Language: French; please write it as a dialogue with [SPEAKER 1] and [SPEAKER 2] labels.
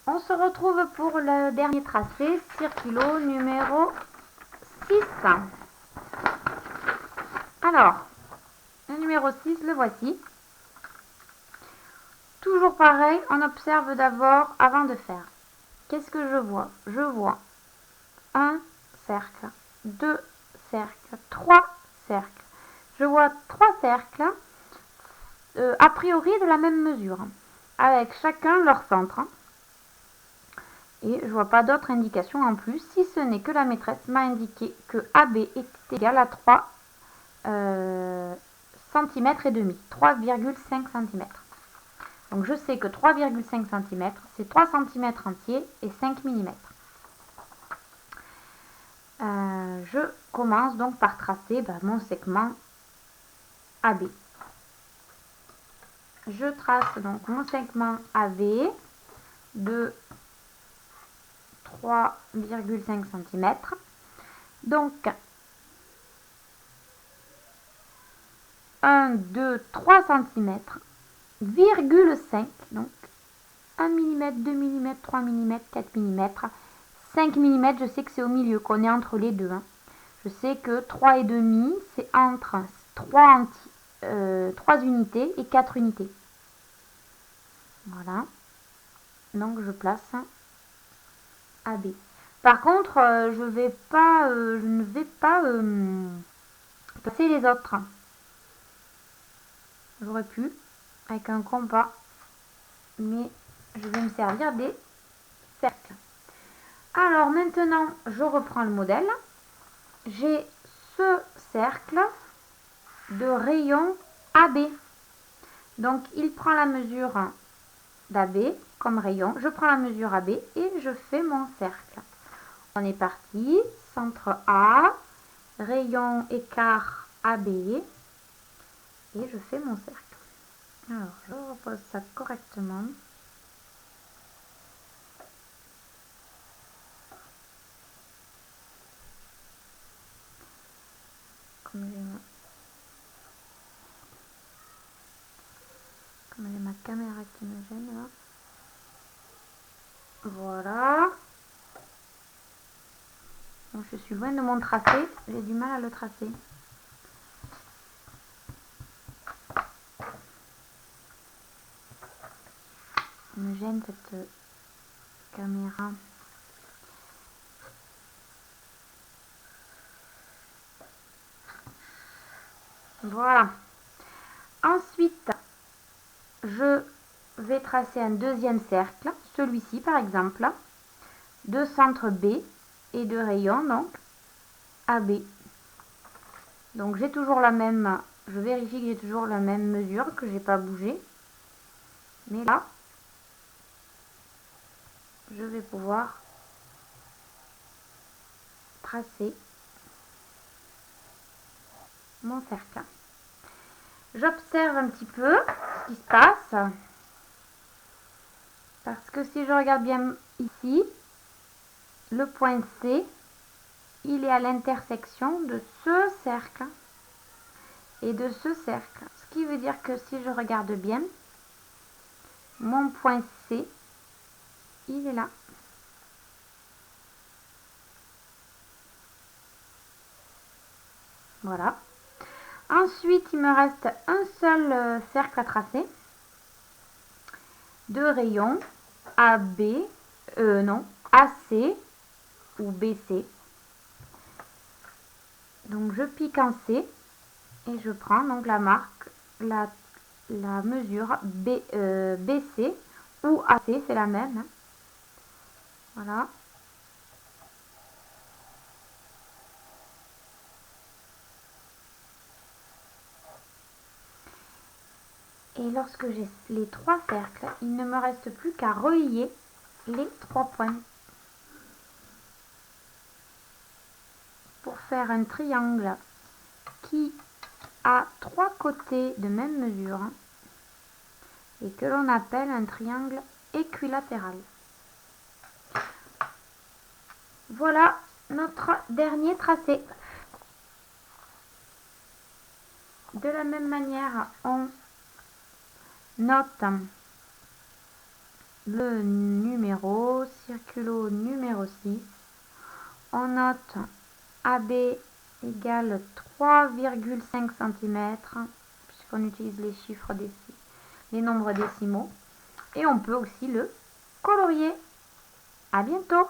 [SPEAKER 1] On se retrouve pour le dernier tracé, circulo numéro 6. Alors, le numéro 6, le voici. Toujours pareil, on observe d'abord avant de faire. Qu'est-ce que je vois? Je vois un cercle, deux cercles, trois cercles. Je vois trois cercles, a priori de la même mesure, avec chacun leur centre. Et je vois pas d'autres indications en plus, si ce n'est que la maîtresse m'a indiqué que AB est égal à 3 cm et demi, 3,5 cm. Donc je sais que 3,5 cm, c'est 3 cm entiers et 5 mm. Je commence donc par tracer mon segment AB. Je trace donc mon segment AB de 3,5 cm. Donc 1, 2, 3 cm, virgule 5, donc 1 mm, 2 mm, 3 mm, 4 mm, 5 mm, je sais que c'est au milieu, qu'on est entre les deux. Je sais que 3,5, c'est entre 3 unités et 4 unités. Voilà. Donc je place AB. Par contre, je ne vais pas passer les autres. J'aurais pu avec un compas, mais je vais me servir des cercles. Alors maintenant, je reprends le modèle. J'ai ce cercle de rayon AB. Donc il prend la mesure d'AB comme rayon. Je prends la mesure AB et je fais mon cercle. On est parti. Centre A, rayon écart AB et je fais mon cercle. Alors je repose ça correctement. Comme j'ai ma caméra qui me gêne là. Voilà. Donc, je suis loin de mon tracé, j'ai du mal à le tracer. Ça me gêne cette caméra. Voilà. Ensuite, je vais tracer un deuxième cercle, celui-ci par exemple, de centre B et de rayon, donc AB. Donc j'ai toujours la même, je vérifie que j'ai toujours la même mesure, que j'ai pas bougé. Mais là, je vais pouvoir tracer mon cercle. J'observe un petit peu ce qui se passe. Parce que si je regarde bien ici, le point C, il est à l'intersection de ce cercle et de ce cercle. Ce qui veut dire que si je regarde bien, mon point C, il est là. Voilà. Ensuite, il me reste un seul cercle à tracer de rayon AB, non, AC ou BC. Donc je pique en C et je prends donc la marque, la mesure BC ou AC, c'est la même. Voilà. Et lorsque j'ai les trois cercles, il ne me reste plus qu'à relier les trois points pour faire un triangle qui a trois côtés de même mesure et que l'on appelle un triangle équilatéral. Voilà notre dernier tracé. De la même manière, on note le numéro, circulo numéro 6. On note AB égale 3,5 cm, puisqu'on utilise les chiffres les nombres décimaux. Et on peut aussi le colorier. À bientôt!